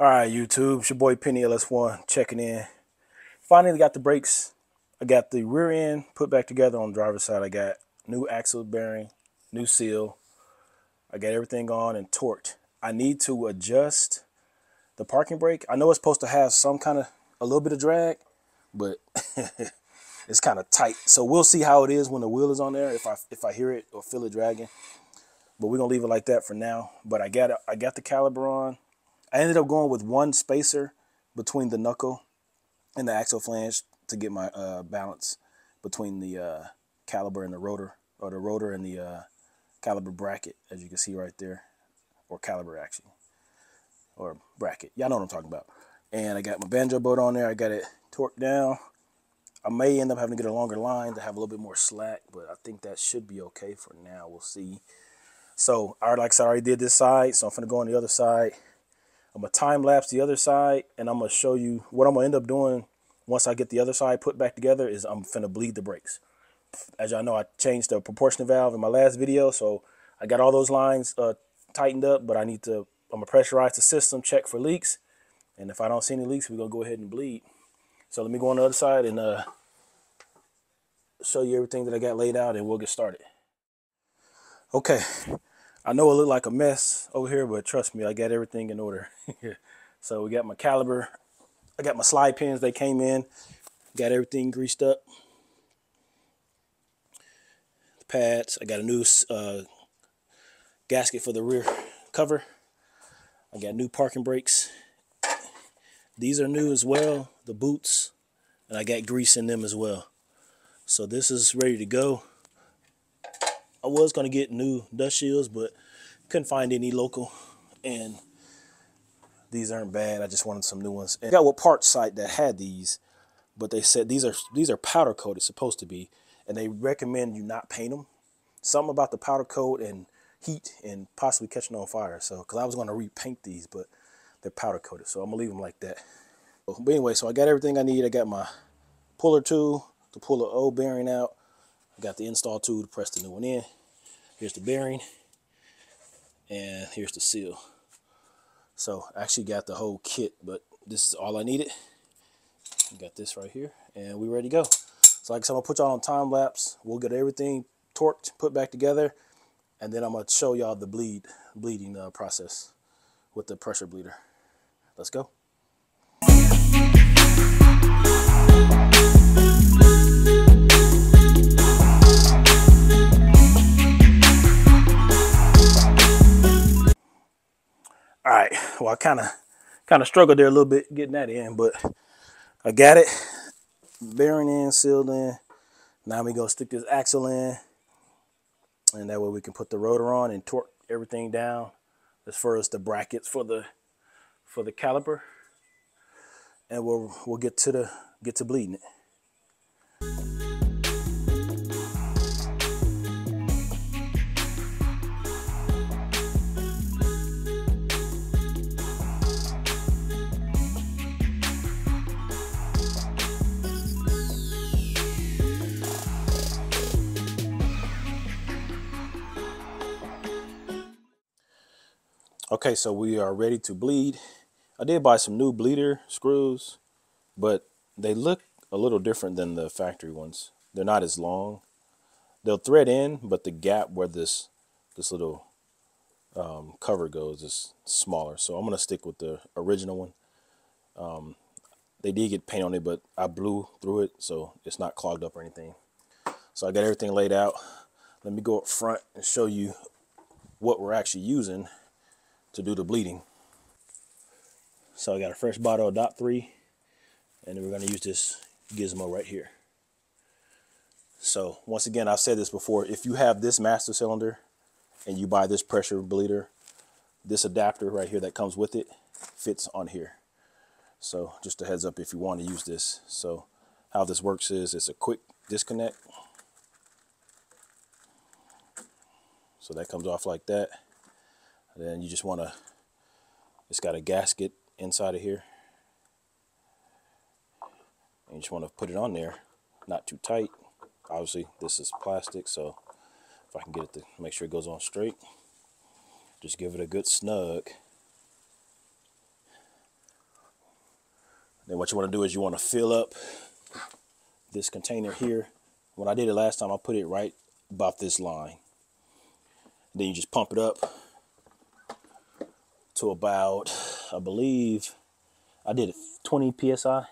All right, YouTube, it's your boy Penny LS1 checking in. Finally got the brakes. I got the rear end put back together on the driver's side. I got new axle bearing, new seal. I got everything on and torqued. I need to adjust the parking brake. I know it's supposed to have some kind of, a little bit of drag, but it's kind of tight. So we'll see how it is when the wheel is on there, if I hear it or feel it dragging. But we're gonna leave it like that for now. But I got the caliper on. I ended up going with one spacer between the knuckle and the axle flange to get my balance between the caliper and the rotor, or the rotor and the caliper bracket, as you can see right there, or caliper actually, or bracket. Y'all know what I'm talking about. And I got my banjo boat on there. I got it torqued down. I may end up having to get a longer line to have a little bit more slack, but I think that should be okay for now. We'll see. So, like I said, I already did this side, so I'm gonna go on the other side. I'm gonna time lapse the other side, and I'm gonna show you what I'm gonna end up doing once I get the other side put back together. Is I'm finna bleed the brakes. As y'all know, I changed the proportion valve in my last video, so I got all those lines tightened up, but I'm gonna pressurize the system, check for leaks, and if I don't see any leaks, we're gonna go ahead and bleed. So let me go on the other side and show you everything that I got laid out, and we'll get started. Okay. I know it looked like a mess over here, but trust me, I got everything in order. So we got my caliper. I got my slide pins. They came in. Got everything greased up. The pads. I got a new gasket for the rear cover. I got new parking brakes. These are new as well, the boots. And I got grease in them as well. So this is ready to go. I was going to get new dust shields, but couldn't find any local, and these aren't bad. I just wanted some new ones. And I got what parts site that had these, but they said these are powder coated, supposed to be, and they recommend you not paint them. Something about the powder coat and heat and possibly catching on fire. So, because I was going to repaint these, but they're powder coated, so I'm gonna leave them like that. But anyway, so I got everything I need. I got my puller tool to pull the old bearing out. I got the install tool to press the new one in. Here's the bearing, and here's the seal. So I actually got the whole kit, but this is all I needed. Got this right here, and we're ready to go. So like I said, I'm gonna put y'all on time lapse. We'll get everything torqued, put back together, and then I'm gonna show y'all the bleeding process with the pressure bleeder. Let's go. All right, well, I kind of struggled there a little bit getting that in, but I got it. Bearing in, sealed in. Now we go stick this axle in, and that way we can put the rotor on and torque everything down as far as the brackets for the caliper, and we'll get to bleeding it. Okay, so we are ready to bleed. I did buy some new bleeder screws, but they look a little different than the factory ones. They're not as long. They'll thread in, but the gap where this little cover goes is smaller. So I'm gonna stick with the original one. They did get paint on it, but I blew through it, so it's not clogged up or anything. So I got everything laid out. Let me go up front and show you what we're actually using to do the bleeding. So I got a fresh bottle of .3, and then we're going to use this gizmo right here. So once again, I've said this before, if you have this master cylinder and you buy this pressure bleeder, this adapter right here that comes with it fits on here. So just a heads up if you want to use this. So how this works is it's a quick disconnect. So that comes off like that. And then you just want to, it's got a gasket inside of here. And you just want to put it on there, not too tight. Obviously, this is plastic, so if I can get it to make sure it goes on straight, just give it a good snug. Then what you want to do is you want to fill up this container here. When I did it last time, I put it right about this line. Then you just pump it up to about, I believe, I did 20 PSI.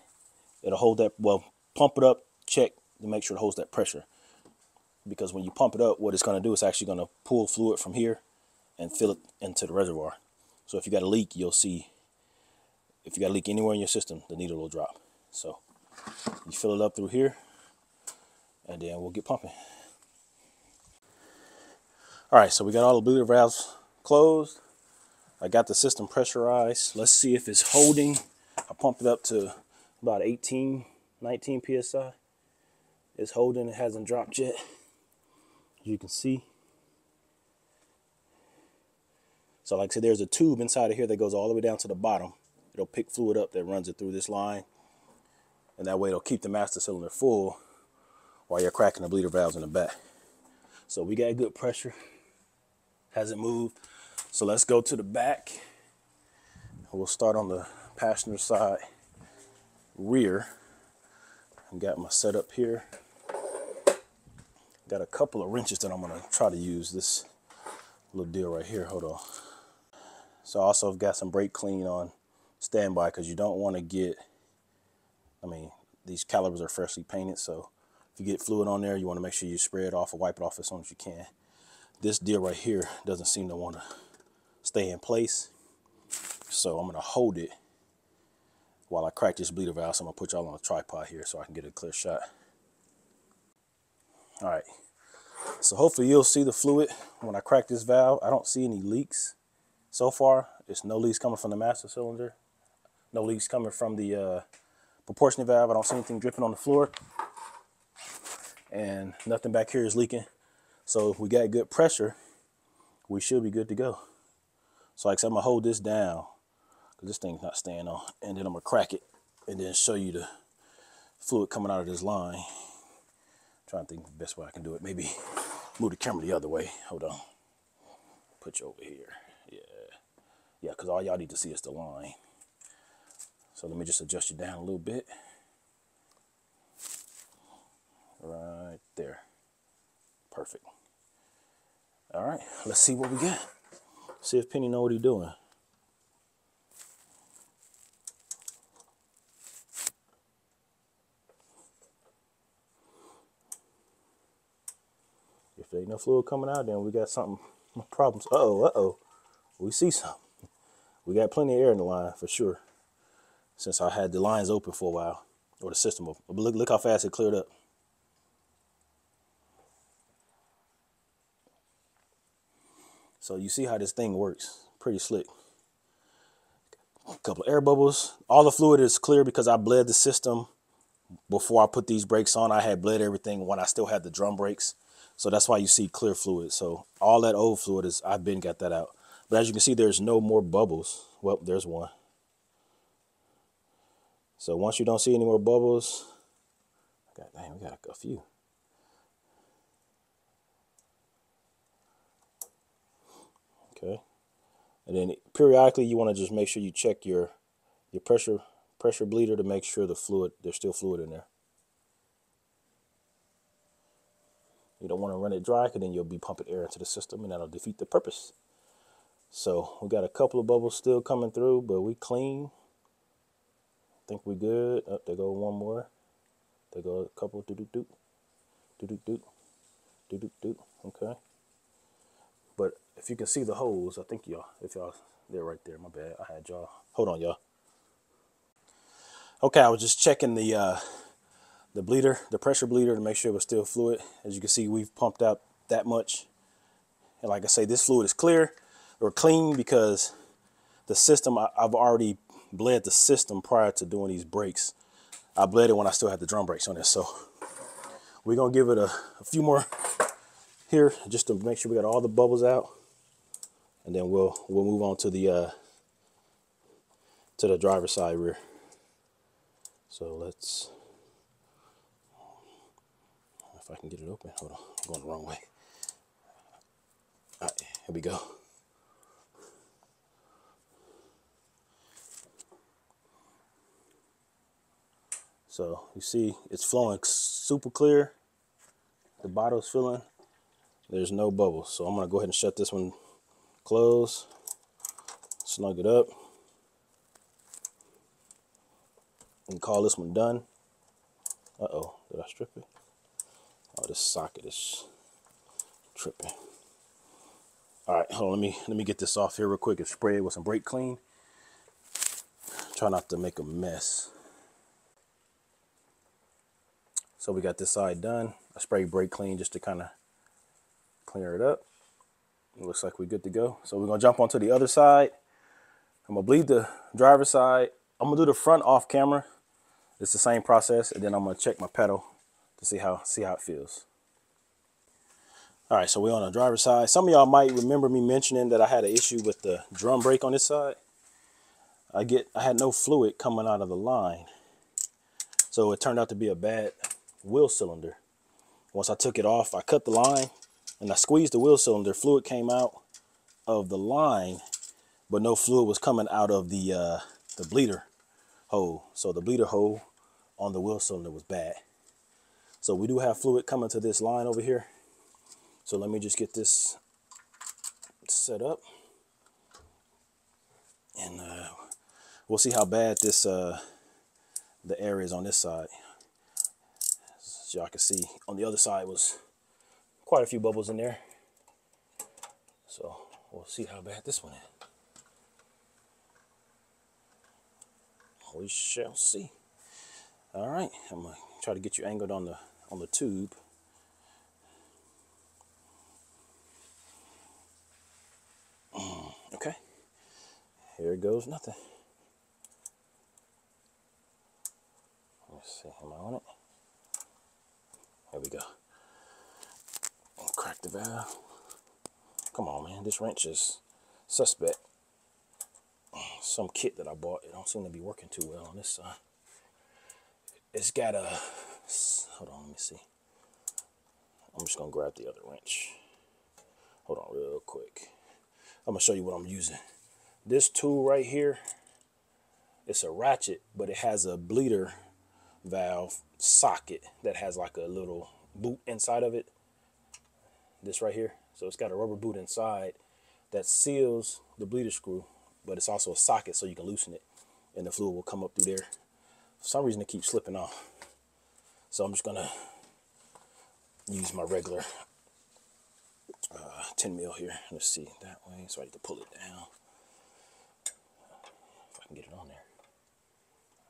It'll hold that, well, pump it up, check to make sure it holds that pressure. Because when you pump it up, what it's going to do is actually going to pull fluid from here and fill it into the reservoir. So if you got a leak, you'll see, if you got a leak anywhere in your system, the needle will drop. So you fill it up through here, and then we'll get pumping. All right, so we got all the bleeder valves closed. I got the system pressurized. Let's see if it's holding. I pumped it up to about 18, 19 PSI. It's holding, it hasn't dropped yet. As you can see. So like I said, there's a tube inside of here that goes all the way down to the bottom. It'll pick fluid up that runs it through this line. And that way it'll keep the master cylinder full while you're cracking the bleeder valves in the back. So we got good pressure. Hasn't moved. So let's go to the back. We'll start on the passenger side rear. I got my setup here. Got a couple of wrenches that I'm gonna try to use this little deal right here. Hold on. So I also got some brake clean on standby because you don't want to get, I mean, these calipers are freshly painted, so if you get fluid on there, you want to make sure you spray it off or wipe it off as soon as you can. This deal right here doesn't seem to want to stay in place, so I'm going to hold it while I crack this bleeder valve. So I'm going to put y'all on a tripod here so I can get a clear shot. All right, so hopefully you'll see the fluid when I crack this valve. I don't see any leaks so far. There's no leaks coming from the master cylinder, no leaks coming from the proportionate valve. I don't see anything dripping on the floor, and nothing back here is leaking. So if we got good pressure, we should be good to go. So like I said, I'm gonna hold this down because this thing's not staying on, and then I'm gonna crack it and then show you the fluid coming out of this line. Trying to think the best way I can do it. Maybe move the camera the other way. Hold on. Put you over here. Yeah, because all y'all need to see is the line. So let me just adjust you down a little bit. Right there. Perfect. All right, let's see what we got. See if Penny know what he's doing. If there ain't no fluid coming out, then we got something, problems. Uh-oh. We see something. We got plenty of air in the line for sure, since I had the lines open for a while, or the system open. But look how fast it cleared up. So you see how this thing works. Pretty slick. A couple of air bubbles. All the fluid is clear because I bled the system before I put these brakes on. I had bled everything when I still had the drum brakes. So that's why you see clear fluid. So all that old fluid is, I've been got that out. But as you can see, there's no more bubbles. Well, there's one. So once you don't see any more bubbles, God dang, we got a few. Okay. And then periodically you want to just make sure you check your pressure bleeder to make sure the fluid, there's still fluid in there. You don't want to run it dry because then you'll be pumping air into the system and that'll defeat the purpose. So we got a couple of bubbles still coming through, but we clean. I think we good. Oh, there go one more. There go a couple. Do-do-do. Do-do-do. Do-do-do. Okay. But if you can see the holes, I think y'all, if y'all, they're right there. My bad. I had y'all. Hold on, y'all. Okay, I was just checking the bleeder, the pressure bleeder, to make sure it was still fluid. As you can see, we've pumped out that much. And like I say, this fluid is clear or clean because the system, I've already bled the system prior to doing these brakes. I bled it when I still had the drum brakes on this. So we're gonna give it a few more here just to make sure we got all the bubbles out. And then we'll move on to the driver's side rear. So let's, if I can get it open. Hold on, I'm going the wrong way. All right, here we go. So you see it's flowing super clear. The bottle's filling. There's no bubbles. So I'm gonna go ahead and shut this one close, snug it up, and call this one done. Uh-oh, did I strip it? Oh, this socket is tripping. All right, hold on, let me get this off here real quick and spray it with some brake clean. Try not to make a mess. So we got this side done. I sprayed brake clean just to kind of clear it up. It looks like we're good to go. So we're gonna jump onto the other side. I'm gonna bleed the driver's side. I'm gonna do the front off camera. It's the same process, and then I'm gonna check my pedal to see how it feels. All right, so we're on the driver's side. Some of y'all might remember me mentioning that I had an issue with the drum brake on this side. I had no fluid coming out of the line. So it turned out to be a bad wheel cylinder. Once I took it off, I cut the line and I squeezed the wheel cylinder. Fluid came out of the line, but no fluid was coming out of the bleeder hole. So the bleeder hole on the wheel cylinder was bad. So we do have fluid coming to this line over here. So let me just get this set up, and we'll see how bad this the air is on this side. As y'all can see, on the other side was quite a few bubbles in there. So we'll see how bad this one is. We shall see. All right, I'm gonna try to get you angled on the tube. Okay, here goes nothing. Let's see, am I on it? There we go. I'll crack the valve. Come on, man, this wrench is suspect. Some kit that I bought, it don't seem to be working too well on this side. It's got a, hold on, let me see. I'm just gonna grab the other wrench. Hold on real quick. I'm gonna show you what I'm using. This tool right here, it's a ratchet, but it has a bleeder valve socket that has like a little boot inside of it. This right here. So it's got a rubber boot inside that seals the bleeder screw, but it's also a socket so you can loosen it and the fluid will come up through there. For some reason it keeps slipping off. So I'm just gonna use my regular 10 mil here. Let's see, that way, so I need to pull it down. If I can get it on there.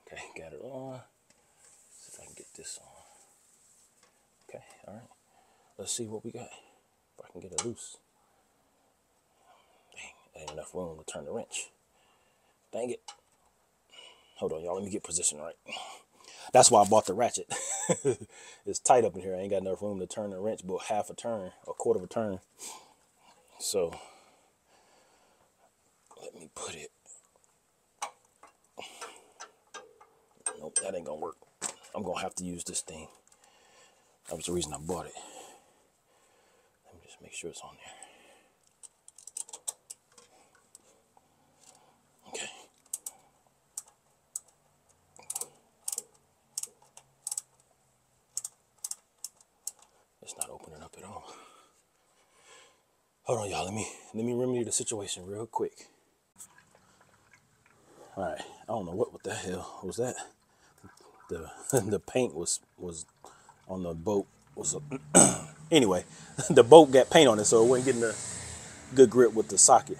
Okay, got it on. See if I can get this on. Okay, all right. Let's see what we got. If I can get it loose. Dang, there ain't enough room to turn the wrench. Dang it. Hold on, y'all, let me get position right. That's why I bought the ratchet. It's tight up in here. I ain't got enough room to turn the wrench, but half a turn, a quarter of a turn. So let me put it. Nope, that ain't gonna work. I'm gonna have to use this thing. That was the reason I bought it. Let me just make sure it's on there. Okay. It's not opening up at all. Hold on, y'all. Let me remedy the situation real quick. All right. I don't know what the hell was that. The paint was on the boat. Anyway, the boat got paint on it, so it wasn't getting a good grip with the socket.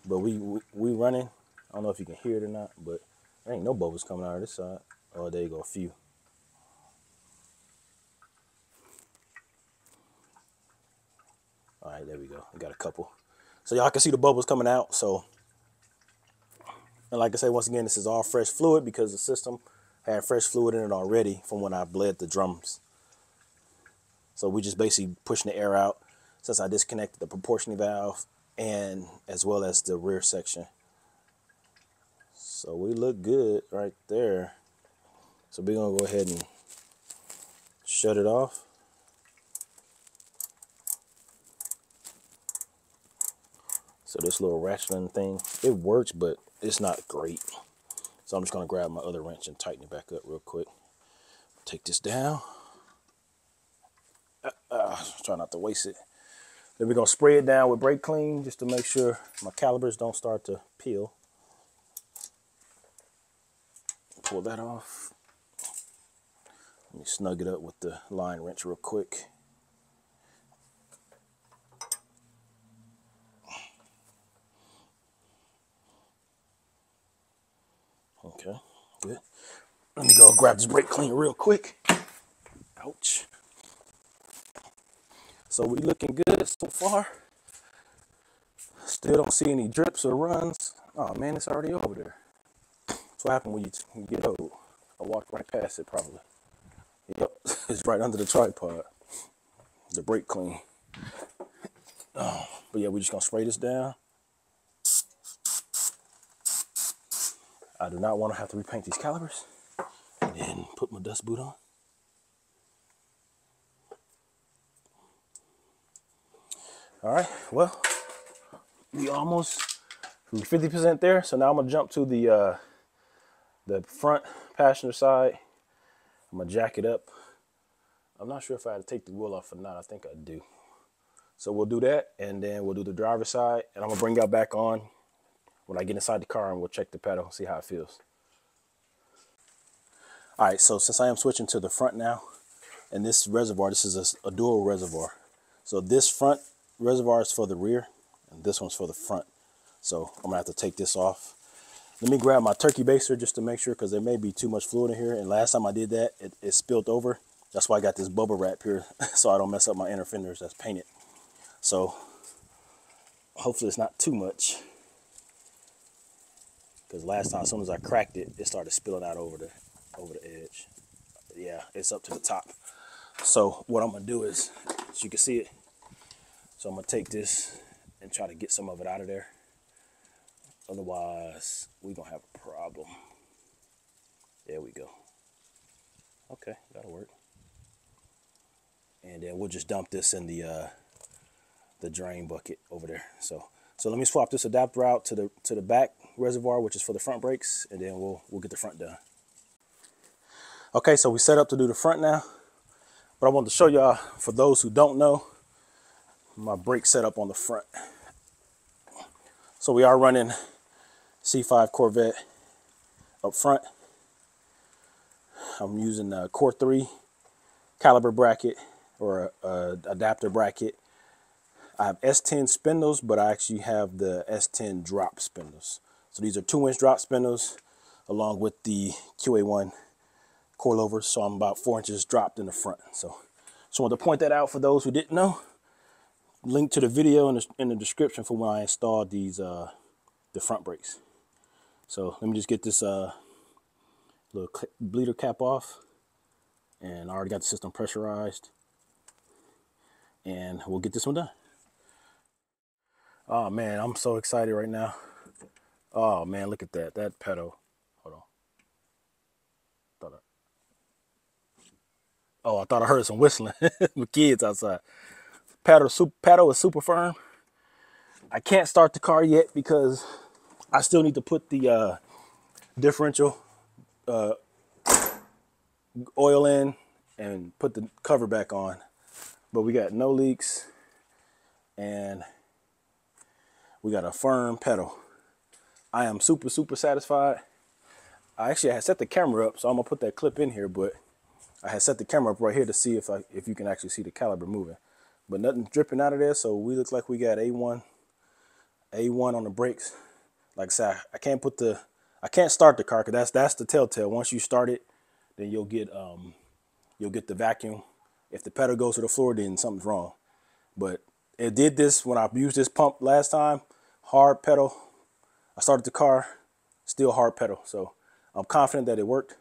But we running. I don't know if you can hear it or not, but there ain't no bubbles coming out of this side. Oh, there you go, a few. All right, there we go. We got a couple. So y'all can see the bubbles coming out. So, and like I say, once again, this is all fresh fluid because the system had fresh fluid in it already from when I bled the drums. So we just basically pushing the air out since I disconnected the proportioning valve and as well as the rear section. So we look good right there. So we're gonna go ahead and shut it off. So this little ratcheting thing, it works, but it's not great. So I'm just gonna grab my other wrench and tighten it back up real quick. Take this down. Try not to waste it. Then we're gonna spray it down with brake clean just to make sure my calipers don't start to peel. Pull that off. Let me snug it up with the line wrench real quick. Okay, good. Let me go grab this brake clean real quick. Ouch. So we looking good so far. Still don't see any drips or runs. Oh man, it's already over there. That's what happens when you get old. I walked right past it probably. Yep, it's right under the tripod. The brake clean. But yeah, we're just gonna spray this down. I do not want to have to repaint these calipers. And then put my dust boot on. All right, well, we almost 50% there. So now I'm gonna jump to the front passenger side. I'm gonna jack it up. I'm not sure if I had to take the wheel off or not. I think I do. So we'll do that, and then we'll do the driver's side, and I'm gonna bring y'all back on when I get inside the car, and we'll check the pedal, see how it feels. All right, so since I am switching to the front now, and this reservoir, this is a dual reservoir. So this front reservoir is for the rear, and this one's for the front. So I'm gonna have to take this off. Let me grab my turkey baster just to make sure, because there may be too much fluid in here. And last time I did that, it spilled over. That's why I got this bubble wrap here, so I don't mess up my inner fenders that's painted. So hopefully it's not too much, because last time, as soon as I cracked it, it started spilling out over the edge. Yeah, it's up to the top. So what I'm gonna do is, as you can see it, so I'm gonna take this and try to get some of it out of there. Otherwise, we're gonna have a problem. There we go. Okay, that'll work. And then we'll just dump this in the drain bucket over there. So let me swap this adapter out to the back reservoir, which is for the front brakes, and then we'll get the front done. Okay, so we set up to do the front now, but I wanted to show y'all, for those who don't know, my brake setup on the front. So we are running C5 Corvette up front. I'm using a Core 3 caliper bracket, or a adapter bracket. I have S10 spindles, but I actually have the S10 drop spindles. So these are 2-inch drop spindles along with the QA1 coilovers. So I'm about 4 inches dropped in the front. So I want to point that out for those who didn't know. Link to the video in the description for when I installed these the front brakes. So let me just get this little bleeder cap off, and I already got the system pressurized, and we'll get this one done. Oh man, I'm so excited right now. Oh man, look at that pedal. Hold on. I thought I heard some whistling. My kids outside. Pedal is super firm. I can't start the car yet because I still need to put the differential oil in and put the cover back on. But we got no leaks, and we got a firm pedal. I am super satisfied. I actually had set the camera up, so I'm gonna put that clip in here, but I had set the camera up right here to see if you can actually see the caliper moving. But nothing dripping out of there, so we look like we got A1 on the brakes. Like I said, I can't start the car, because that's the telltale. Once you start it, then you'll get the vacuum. If the pedal goes to the floor, then something's wrong. But it did this when I used this pump last time. Hard pedal. I started the car, still hard pedal. So I'm confident that it worked.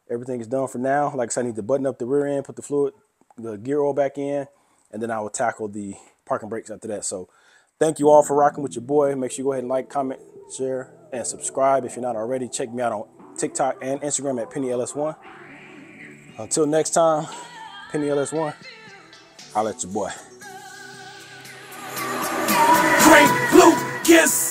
Everything is done for now. Like I said, I need to button up the rear end, put the gear oil back in, and then I will tackle the parking brakes after that. So thank you all for rocking with your boy. Make sure you go ahead and like, comment, share, and subscribe if you're not already. Check me out on TikTok and Instagram at PennyLS1. Until next time, PennyLS1, I'll let your boy. Great blue kiss.